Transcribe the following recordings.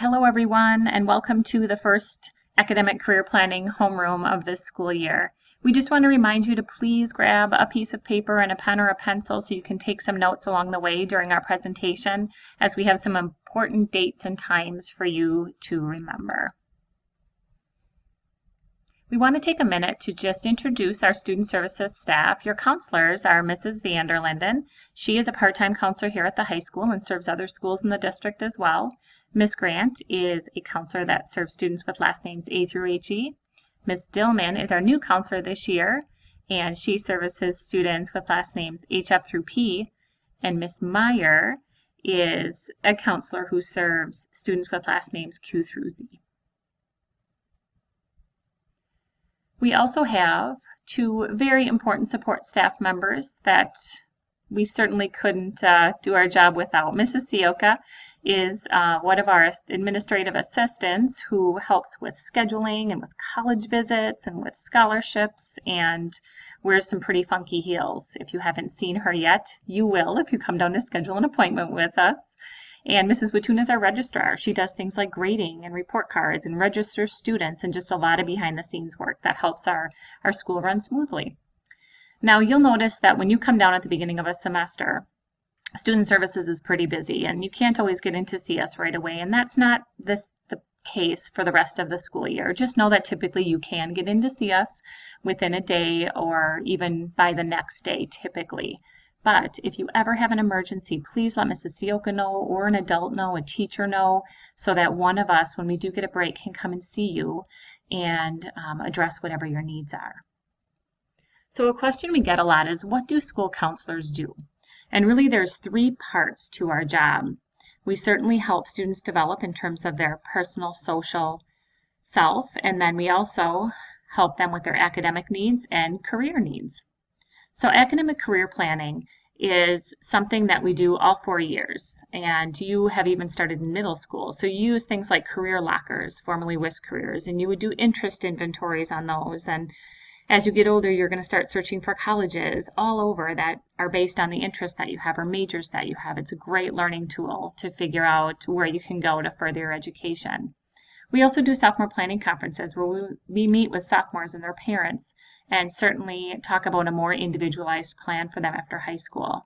Hello everyone, and welcome to the first academic career planning homeroom of this school year. We just want to remind you to please grab a piece of paper and a pen or a pencil so you can take some notes along the way during our presentation, as we have some important dates and times for you to remember. We want to take a minute to just introduce our student services staff. Your counselors are Mrs. Vanderlinden. She is a part-time counselor here at the high school and serves other schools in the district as well. Ms. Grant is a counselor that serves students with last names A through HE. Ms. Dillman is our new counselor this year, and she services students with last names HF through P. And Ms. Meyer is a counselor who serves students with last names Q through Z. We also have two very important support staff members that we certainly couldn't do our job without. Mrs. Sioka is one of our administrative assistants who helps with scheduling and with college visits and with scholarships and wears some pretty funky heels. If you haven't seen her yet, you will if you come down to schedule an appointment with us. And Mrs. Watun is our registrar. She does things like grading and report cards and registers students and just a lot of behind the scenes work that helps our school run smoothly. Now you'll notice that when you come down at the beginning of a semester, student services is pretty busy and you can't always get in to see us right away, and that's not the case for the rest of the school year. Just know that typically you can get in to see us within a day or even by the next day typically. But if you ever have an emergency, please let Mrs. Sioka know, or an adult know, a teacher know, so that one of us, when we do get a break, can come and see you and address whatever your needs are. So a question we get a lot is, what do school counselors do? And really there's three parts to our job. We certainly help students develop in terms of their personal, social self, and then we also help them with their academic needs and career needs. So academic career planning is something that we do all 4 years, and you have even started in middle school. So you use things like career lockers, formerly WIS careers, and you would do interest inventories on those. And as you get older, you're going to start searching for colleges all over that are based on the interests that you have or majors that you have. It's a great learning tool to figure out where you can go to further your education. We also do sophomore planning conferences where we meet with sophomores and their parents and certainly talk about a more individualized plan for them after high school.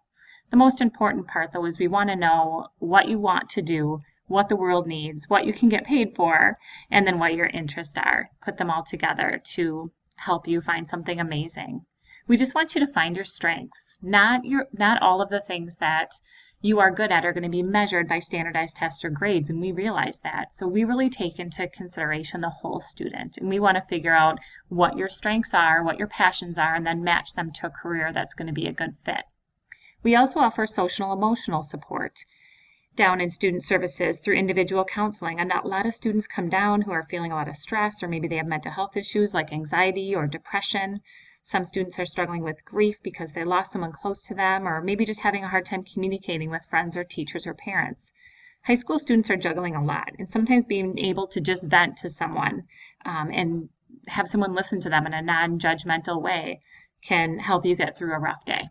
The most important part, though, is we want to know what you want to do, what the world needs, what you can get paid for, and then what your interests are. Put them all together to help you find something amazing. We just want you to find your strengths. Not all of the things that you are good at are going to be measured by standardized tests or grades, and we realize that. So we really take into consideration the whole student, and we want to figure out what your strengths are, what your passions are, and then match them to a career that's going to be a good fit. We also offer social and emotional support down in student services through individual counseling. And a lot of students come down who are feeling a lot of stress, or maybe they have mental health issues like anxiety or depression. Some students are struggling with grief because they lost someone close to them, or maybe just having a hard time communicating with friends or teachers or parents. High school students are juggling a lot, and sometimes being able to just vent to someone and have someone listen to them in a non-judgmental way can help you get through a rough day.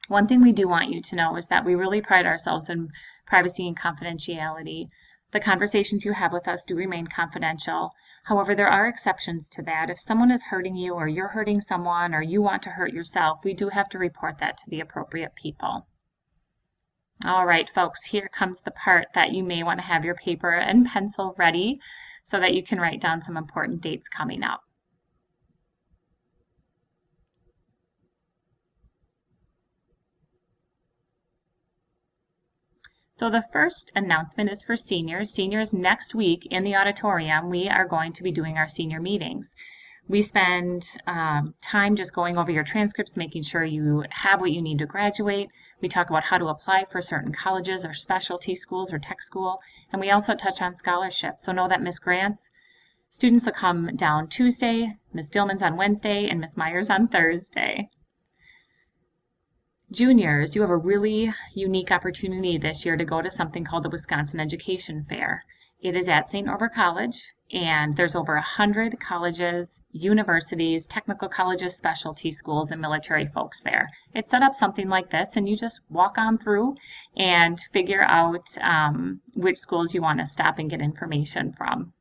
One thing we do want you to know is that we really pride ourselves in privacy and confidentiality. The conversations you have with us do remain confidential. However, there are exceptions to that. If someone is hurting you, or you're hurting someone, or you want to hurt yourself, we do have to report that to the appropriate people. All right, folks, here comes the part that you may want to have your paper and pencil ready so that you can write down some important dates coming up. So the first announcement is for seniors. Seniors, next week in the auditorium, we are going to be doing our senior meetings. We spend time just going over your transcripts, making sure you have what you need to graduate. We talk about how to apply for certain colleges or specialty schools or tech school. And we also touch on scholarships. So know that Ms. Grant's students will come down Tuesday, Ms. Dillman's on Wednesday, and Ms. Myers on Thursday. Juniors, you have a really unique opportunity this year to go to something called the Wisconsin Education Fair. It is at St. Norbert College, and there's over 100 colleges, universities, technical colleges, specialty schools, and military folks there. It's set up something like this, and you just walk on through and figure out which schools you want to stop and get information from.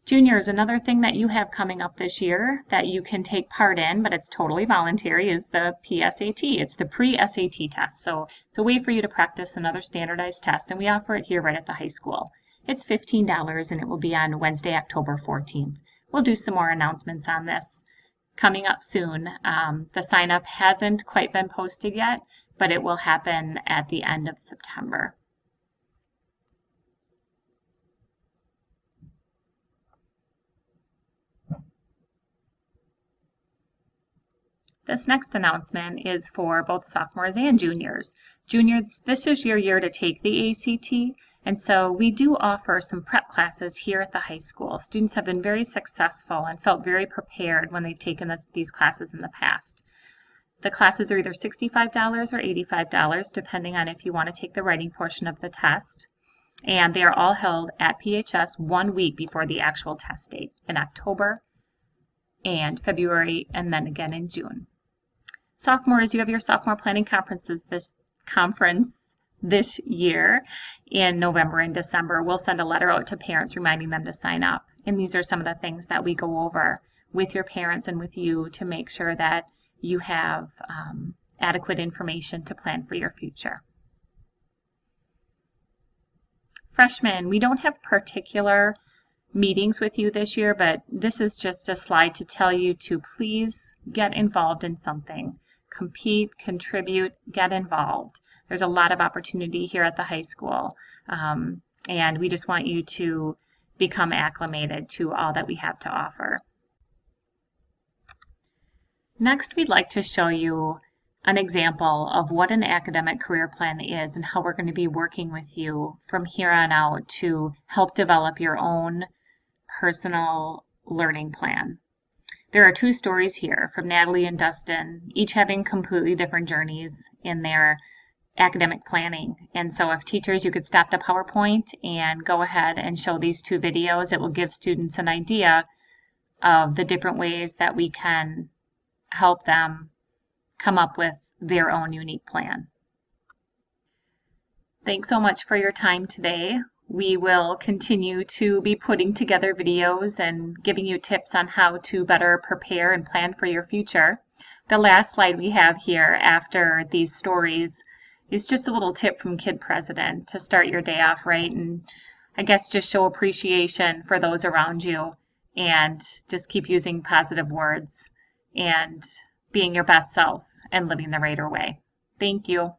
Juniors, another thing that you have coming up this year that you can take part in, but it's totally voluntary, is the PSAT. It's the pre-SAT test. So it's a way for you to practice another standardized test, and we offer it here right at the high school. It's $15, and it will be on Wednesday, October 14th. We'll do some more announcements on this coming up soon. The sign-up hasn't quite been posted yet, but it will happen at the end of September. This next announcement is for both sophomores and juniors. Juniors, this is your year to take the ACT, and so we do offer some prep classes here at the high school. Students have been very successful and felt very prepared when they've taken these classes in the past. The classes are either $65 or $85, depending on if you want to take the writing portion of the test. And they are all held at PHS 1 week before the actual test date in October and February, and then again in June. Sophomores, you have your sophomore planning conference this year in November and December. We'll send a letter out to parents reminding them to sign up. And these are some of the things that we go over with your parents and with you to make sure that you have adequate information to plan for your future. Freshmen, we don't have particular meetings with you this year, but this is just a slide to tell you to please get involved in something. Compete, contribute, get involved. There's a lot of opportunity here at the high school, and we just want you to become acclimated to all that we have to offer. Next, we'd like to show you an example of what an academic career plan is and how we're going to be working with you from here on out to help develop your own personal learning plan. There are 2 stories here from Natalie and Dustin, each having completely different journeys in their academic planning. And so if teachers, you could stop the PowerPoint and go ahead and show these 2 videos. It will give students an idea of the different ways that we can help them come up with their own unique plan. Thanks so much for your time today. We will continue to be putting together videos and giving you tips on how to better prepare and plan for your future. The last slide we have here after these stories is just a little tip from Kid President to start your day off right, and I guess just show appreciation for those around you and just keep using positive words and being your best self and living the right way. Thank you.